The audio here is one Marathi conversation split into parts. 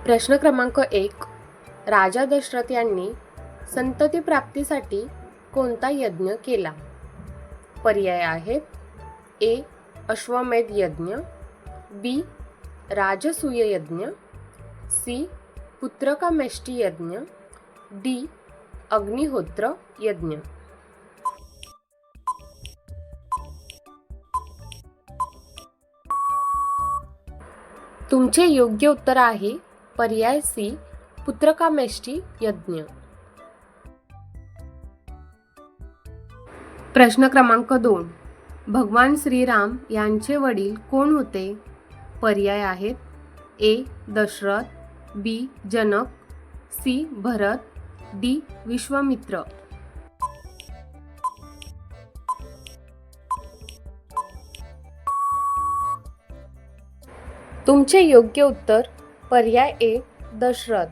प्रश्न क्रमांक 1. राजा दशरथ यांनी संतती प्राप्तीसाठी कोणता यज्ञ केला? पर्याय आहेत ए. अश्वमेध यज्ञ, बी. राजसूय यज्ञ, सी. पुत्रकामेष्टी यज्ञ, डी. अग्निहोत्र यज्ञ. तुमचे योग्य उत्तर आहे पर्याय सी. पुत्रकामेष्टी यज्ञ. प्रश्न क्रमांक 2. भगवान श्रीराम यांचे वडील कोण होते? पर्याय आहेत ए. दशरथ, बी. जनक, सी. भरत, डी. विश्वामित्र. तुमचे योग्य उत्तर पर्याय ए. दशरथ.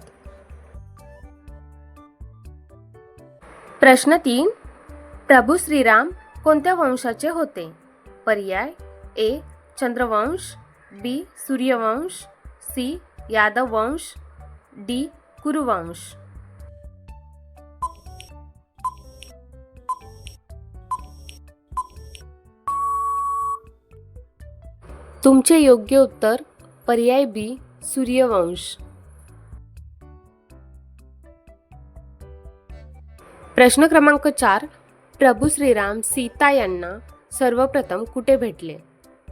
प्रश्न 3. प्रभू श्रीराम कोणत्या वंशाचे होते? पर्याय ए. चंद्रवंश, बी. सूर्यवंश, सी. यादव वंश, डी. कुरुवंश. तुमचे योग्य उत्तर पर्याय बी. सूर्यवंश. प्रश्न क्रमांक 4. प्रभू श्रीराम सीता यांना सर्वप्रथम कुठे भेटले?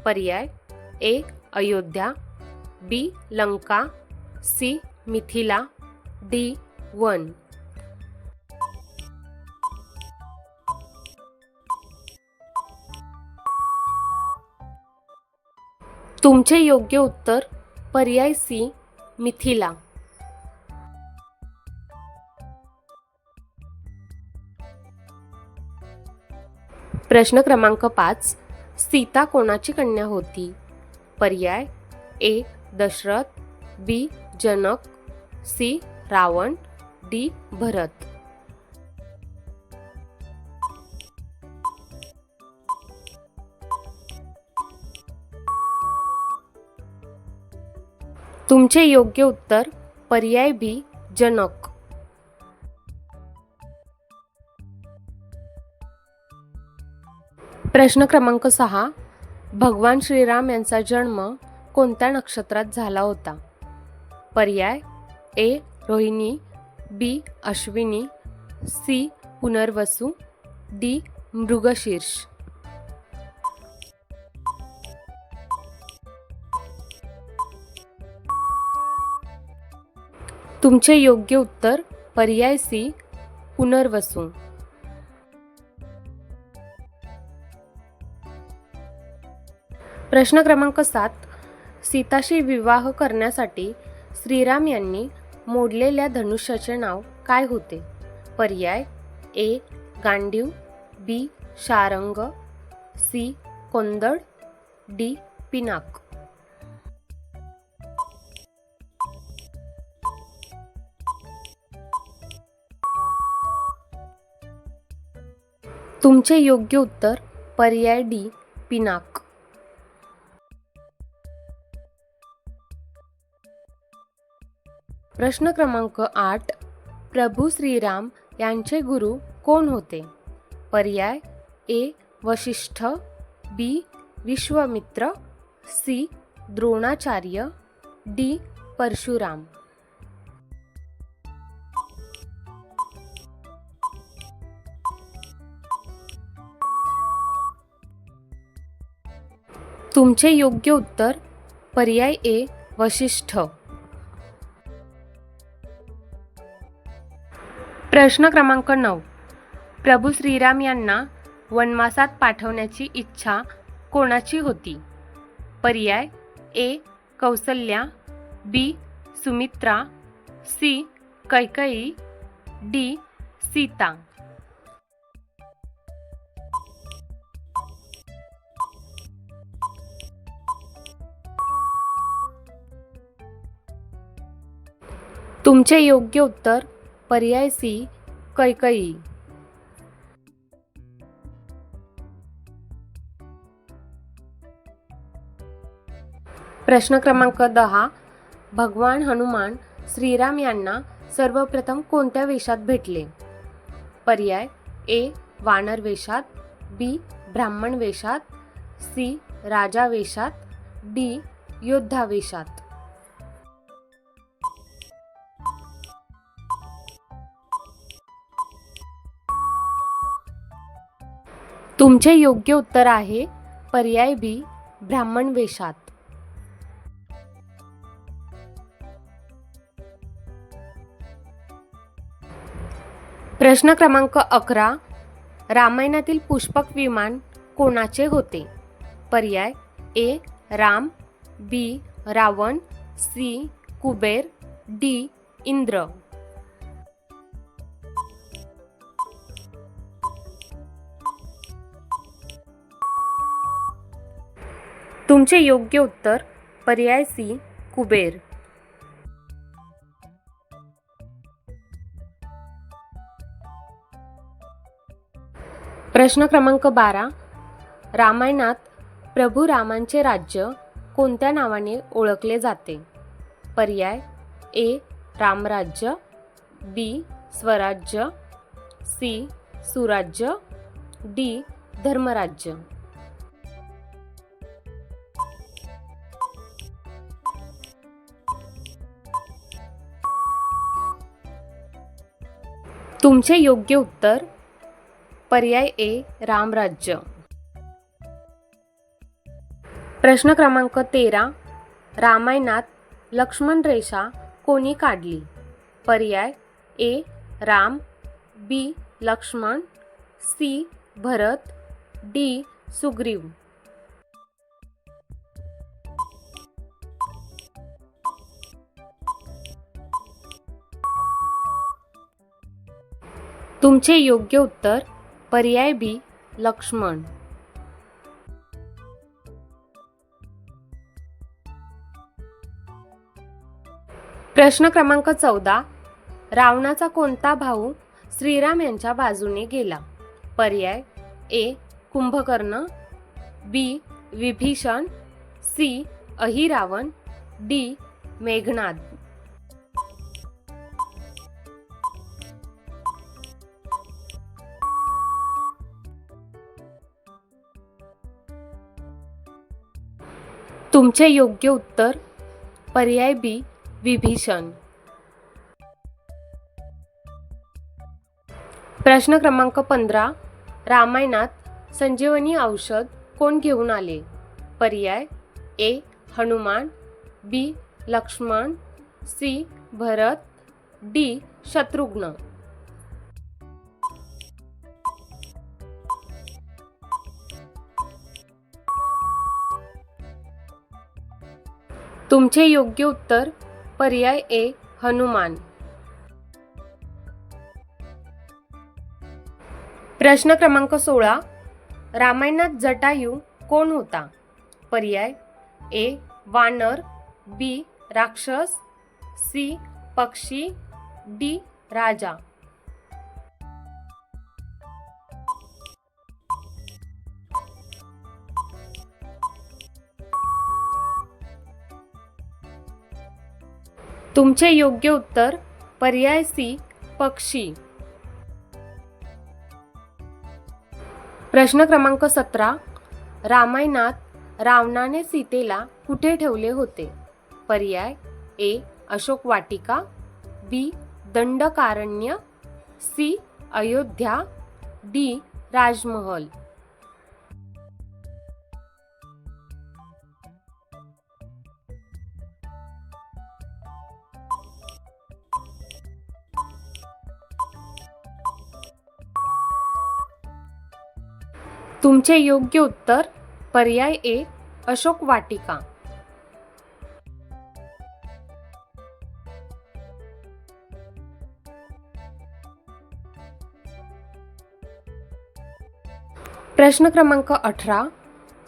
पर्याय A. Ayodhya, B. Lanka, C. Mithila, D. वन. तुमचे योग्य उत्तर पर्याय सी. मिथिला. प्रश्न क्रमांक 5. सीता कोणाची कन्या होती? पर्याय ए. दशरथ, बी. जनक, सी. रावण, डी. भरत. तुमचे योग्य उत्तर पर्याय बी. जनक. प्रश्न क्रमांक 6. भगवान श्रीराम यांचा जन्म कोणत्या नक्षत्रात झाला होता? पर्याय ए. रोहिणी, बी. अश्विनी, सी. पुनर्वसू, डी. मृगशीर्ष. तुमचे योग्य उत्तर पर्याय सी. पुनर्वसू. प्रश्न क्रमांक 7. सीताशी विवाह करण्यासाठी श्रीराम यांनी मोडलेल्या धनुष्याचे नाव काय होते? पर्याय ए. गांडीव, बी. शारंग, सी. कोंदड, डी. पिनाक. तुमचे योग्य उत्तर पर्याय डी. पिनाक. प्रश्न क्रमांक 8. प्रभू श्रीराम यांचे गुरु कोण होते? पर्याय ए. वशिष्ठ, बी. विश्वामित्र, सी. द्रोणाचार्य, डी. परशुराम. तुमचे योग्य उत्तर पर्याय ए. वशिष्ठ. प्रश्न क्रमांक 9. प्रभू श्रीराम यांना वनवासात पाठवण्याची इच्छा कोणाची होती? पर्याय ए. कौसल्या, बी. सुमित्रा, सी. कैकेयी, डी. सीता. तुमचे योग्य उत्तर पर्याय सी. कैकेयी. प्रश्न क्रमांक 10. भगवान हनुमान श्रीराम यांना सर्वप्रथम कोणत्या वेशात भेटले? पर्याय ए. वानर वेशात, बी. ब्राह्मण वेशात, सी. राजा वेशात, डी. योद्धा वेशात. तुमचे योग्य उत्तर आहे पर्याय बी. ब्राह्मण वेशात. प्रश्न क्रमांक 11. रामायणातील पुष्पक विमान कोणाचे होते? पर्याय ए. राम, बी. रावण, सी. कुबेर, डी. इंद्र. तुमचे योग्य उत्तर पर्याय सी. कुबेर. प्रश्न क्रमांक 12. रामायणात प्रभू रामांचे राज्य कोणत्या नावाने ओळखले जाते? पर्याय ए. रामराज्य, बी. स्वराज्य, सी. सुराज्य, डी. धर्मराज्य. तुमचे योग्य उत्तर पर्याय ए. रामराज्य. प्रश्न क्रमांक 13. रामायणात लक्ष्मण रेषा कोणी काढली? पर्याय ए. राम, बी. लक्ष्मण, सी. भरत, डी. सुग्रीव. तुमचे योग्य उत्तर पर्याय बी. लक्ष्मण. प्रश्न क्रमांक 14. रावणाचा कोणता भाऊ श्रीराम यांच्या बाजूने गेला? पर्याय ए. कुंभकर्ण, बी. विभीषण, सी. अहिरावण, डी. मेघनाद. तुमचे योग्य उत्तर पर्याय बी. विभीषण. प्रश्न क्रमांक 15. रामायणात संजीवनी औषध कोण घेऊन आले? पर्याय ए. हनुमान, बी. लक्ष्मण, सी. भरत, डी. शत्रुघ्न. तुमचे योग्य उत्तर पर्याय ए. हनुमान. प्रश्न क्रमांक 16. रामायणात जटायू कोण होता? पर्याय ए. वानर, बी. राक्षस, सी. पक्षी, डी. राजा. तुमचे योग्य उत्तर पर्याय सी. पक्षी. प्रश्न क्रमांक 17. रामायणात रावणाने सीतेला कुठे ठेवले होते? पर्याय ए. अशोक वाटिका, बी. दंडकारण्य, सी. अयोध्या, डी. राजमहल. तुमचे योग्य उत्तर पर्याय ए. अशोक वाटिका. प्रश्न क्रमांक 18.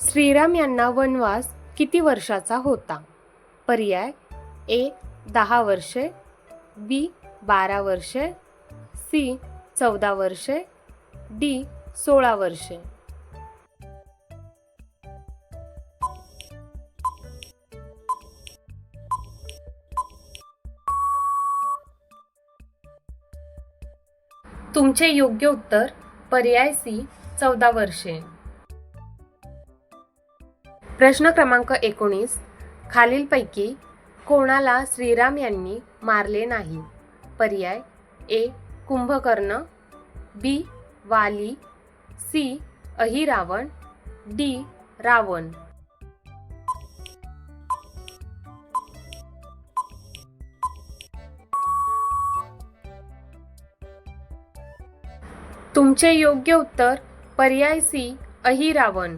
श्रीराम यांना वनवास किती वर्षाचा होता? पर्याय ए. 10 वर्षे, बी. 12 वर्षे, सी. 14 वर्षे, डी. 16 वर्षे. तुमचे योग्य उत्तर पर्याय सी 14 वर्षे. प्रश्न क्रमांक 19. खालीलपैकी कोणाला श्रीराम यांनी मारले नाही? पर्याय ए कुंभकर्ण, बी वाली, सी अहिरावण, डी रावण. तुमचे योग्य उत्तर पर्याय सी अहिरावण.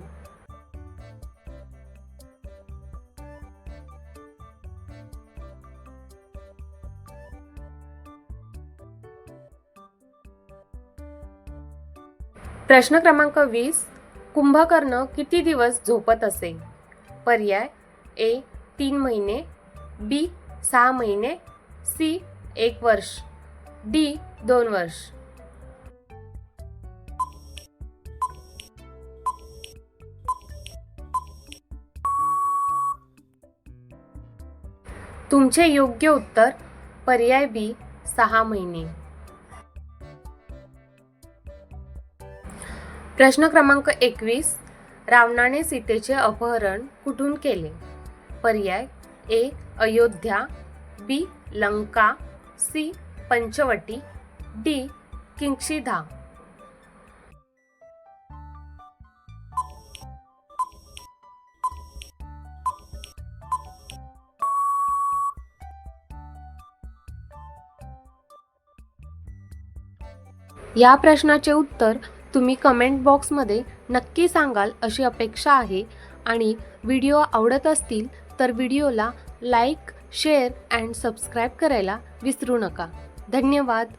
प्रश्न क्रमांक 20. कुंभकर्ण किती दिवस झोपत असे? पर्याय ए 3 महिने, बी 6 महिने, सी 1 वर्ष, डी 2 वर्ष. तुमचे योग्य उत्तर पर्याय बी 6 महिने. प्रश्न क्रमांक 21. रावणाने सीतेचे अपहरण कुठून केले? पर्याय A Ayodhya, B Lanka, C Panchavati, D किंक्षिधा. या प्रश्नाचे उत्तर तुम्ही कमेंट बॉक्समध्ये नक्की सांगाल अशी अपेक्षा आहे. आणि व्हिडिओ आवडत असतील तर व्हिडिओला लाईक, शेअर अँड सबस्क्राईब करायला विसरू नका. धन्यवाद.